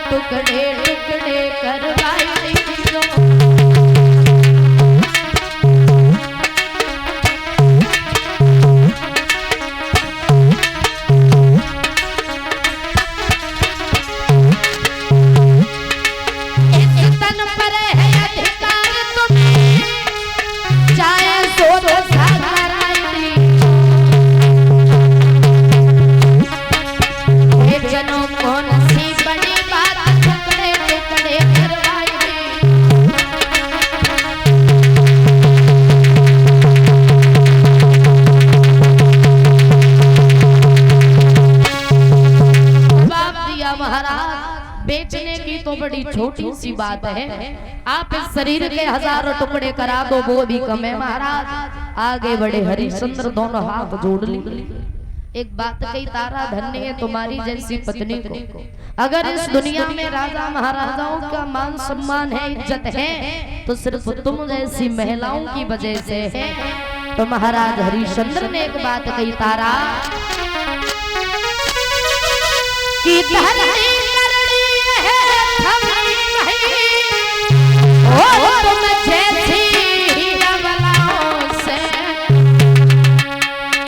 टुकड़े टुकड़े करवाई जो बेचने की तो बड़ी छोटी सी बात है। आप इस शरीर के हजारों टुकड़े करा दो वो भी कम है महाराज। आगे बढ़े हरिश्चंद्र दोनों हाथ जोड़ ली। एक बात कही तारा, धन्य है तुम्हारी जैसी पत्नी को। अगर इस दुनिया में राजा महाराजाओं का मान सम्मान है, इज्जत है, तो सिर्फ तुम जैसी महिलाओं की वजह से है। तो महाराज हरिश्चंद्र ने एक बात कही तारा कि धरती तुम जैसी से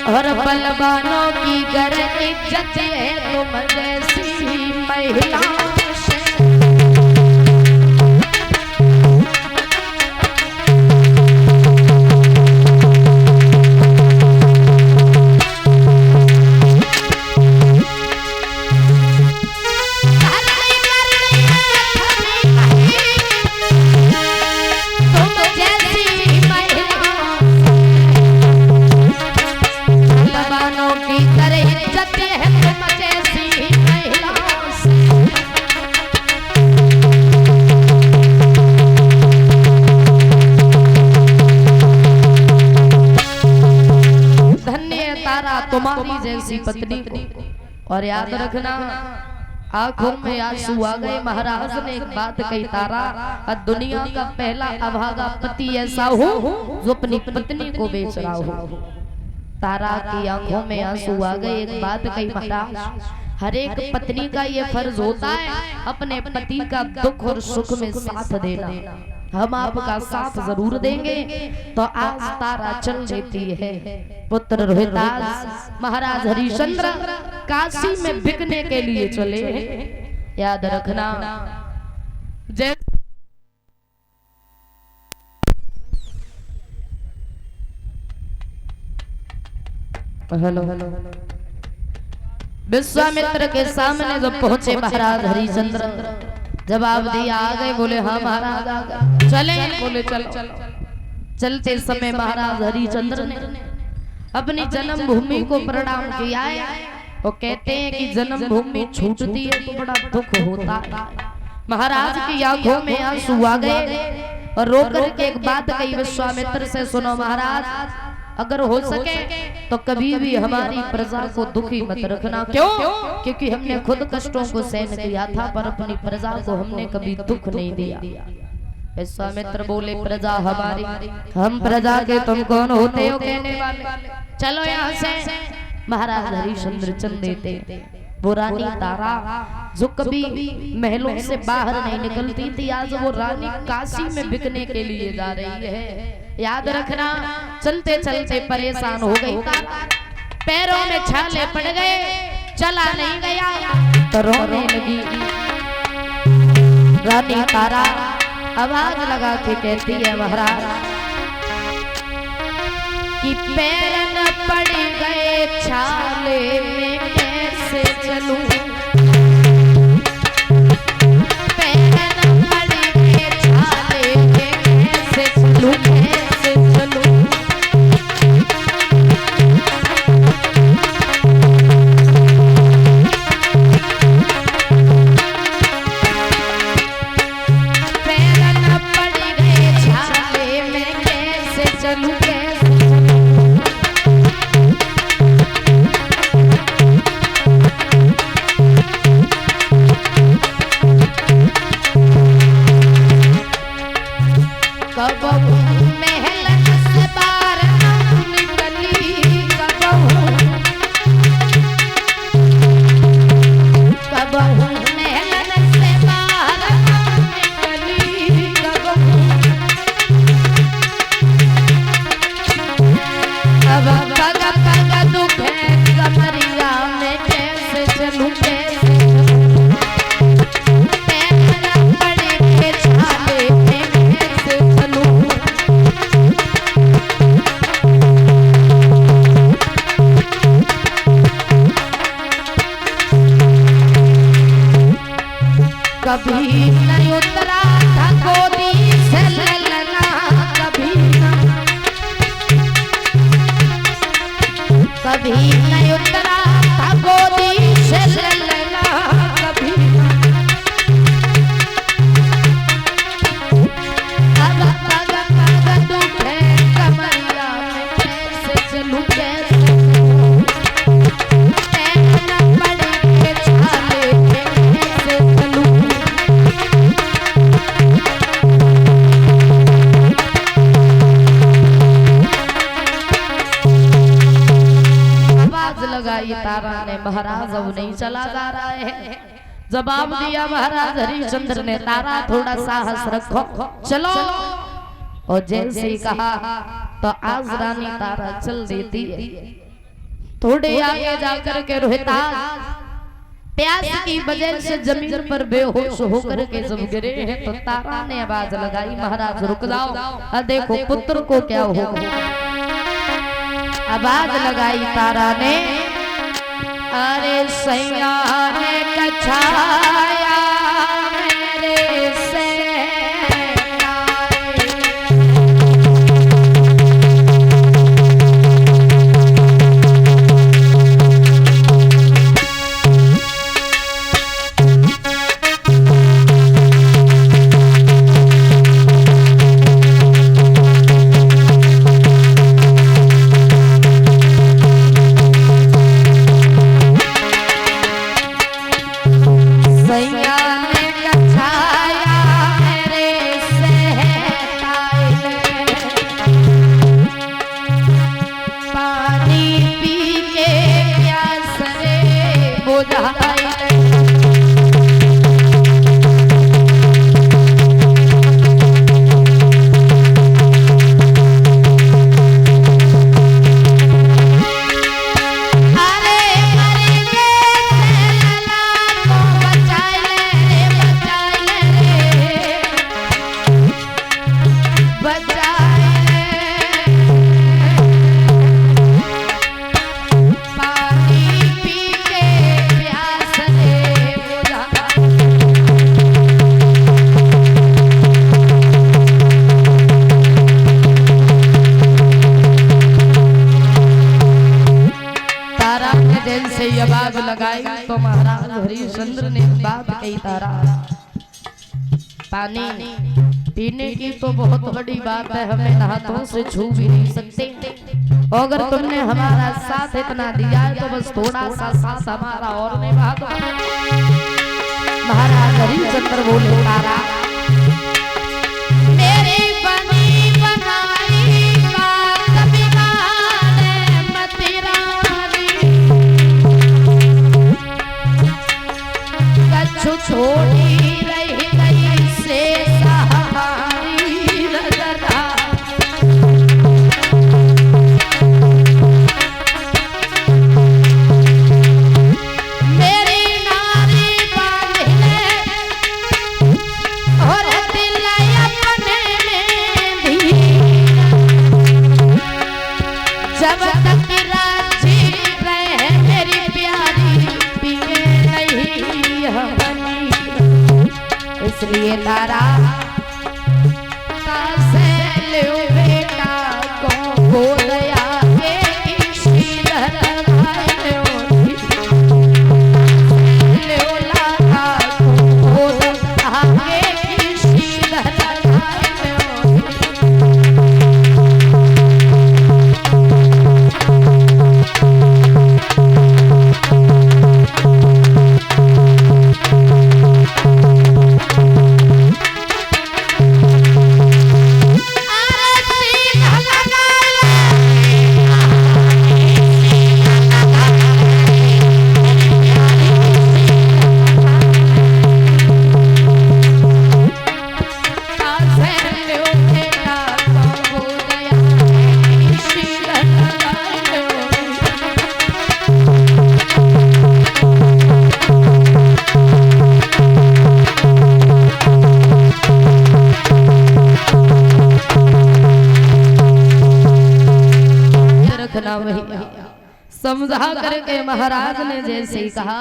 और बलवानों की गर इज्जत है तुम जैसी महिलाओं से। तुम्हारी जैसी पत्नी को। और याद रखना, आंखों में आंसू आ गए। महाराज ने एक बात कही तारा, दुनिया का पहला अभागा पति ऐसा हो जो अपनी पत्नी को बेच रहा हो। तारा की आंखों में आंसू आ गए। एक बात कही महाराज, हर एक पत्नी का ये फर्ज होता है अपने पति का दुख और सुख में साथ देना। हम आपका साथ जरूर देंगे। तो आज तारा चल देती है। पुत्र रोहितास महाराज हरिश्चंद्र काशी में बिकने के लिए चले हैं। याद रखना, जय हेलो विश्वामित्र के सामने जब पहुंचे महाराज हरिश्चंद्र, जवाब दिया आ गए। बोले हाँ महाराज आ गए। चले? बोले चलो। चलते समय महाराज हरिश्चंद्र ने अपनी जन्मभूमि को प्रणाम किया है। वो कहते हैं कि जन्मभूमि छूटती है तो बड़ा दुख होता है। महाराज की आंखों में आंसू आ गए और रोकर के एक बात कही विश्वामित्र से, सुनो महाराज, अगर हो सके तो कभी भी हमारी प्रजा को दुखी मत रखना। क्यों? क्योंकि हमने खुद कष्टों को सहन किया था पर अपनी प्रजा को हमने कभी दुख नहीं दिया। विश्वामित्र बोले, प्रजा हमारी, हम प्रजा के, तुम कौन होते हो कहने वाले, चलो यहाँ से। महाराज हरिश्चंद्र चल देते। वो रानी तारा जो कभी महलों से बाहर नहीं निकलती थी, आज वो रानी काशी में बिकने के लिए जा रही है। याद रखना, चलते चलते परेशान हो गई तारा, पैरों में छाले पड़ गए, चला नहीं गया तो रोने लगी। रानी तारा आवाज लगा के कहती है महाराज कि पैर न पड़ गए छाले में कैसे चलूं, पैर न पड़ गए छाले में कैसे चलूं, कैसे चलूं। पैर न पड़ गए छाले में कैसे चलूं, कैसे चलूं। कभी नहीं उतरा था गोदी से ललना, कभी नहीं उतरा था गोदी से ललना, कभी अब दुखे कमरिया में कैसे चलूं, कैसे लगाई तारा ने, महाराज अब नहीं चला जा रहा है। जवाब दिया महाराज हरिश्चंद्र ने, तारा थोड़ा साहस रखो, चलो। और जैसे ही कहा तो आज रानी तारा चल देती है। थोड़े आगे जाकर के रोहितास प्यास की वजह से जमीन पर बेहोश होकर के जब गिरे हैं तो तारा ने आवाज लगाई, महाराज रुक जाओ, देखो पुत्र को क्या हो। आवाज लगाई तारा ने, अरे सैया ने कछाया मेरे से लगाई तो महाराज हरिश्चंद्र ने बात कही, तारा पानी पीने की तो बहुत बड़ी बात है, हमें हाथों से छू भी नहीं सकते। अगर तुमने हमारा साथ इतना दिया है तो बस थोड़ा सा साथ हमारा और निभा दो। महाराज हरिश्चंद्र बोले, तारा मेरी बनी बनाई बात बिगाड़े मत रानी, कछु छोड़ी रही गई से सहारी रजदा। मेरी नारी बांधने और दिल अपने में भी, जब तक राजी रहे मेरी प्यारी पिए नहीं हमारी। इसलिए तारा से लो बेटा को गोदया के शीलर देखना भैया। समझा करके महाराज ने जैसे ही कहा,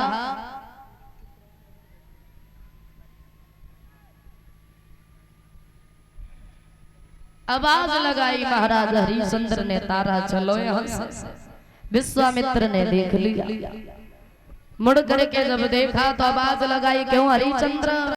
आवाज लगाई महाराज हरिश्चंद्र ने, तारा चलो यहाँ से। विश्वामित्र ने देख लिया, मुड़ करके जब देखा तो आवाज लगाई, क्यों हरिश्चंद्र?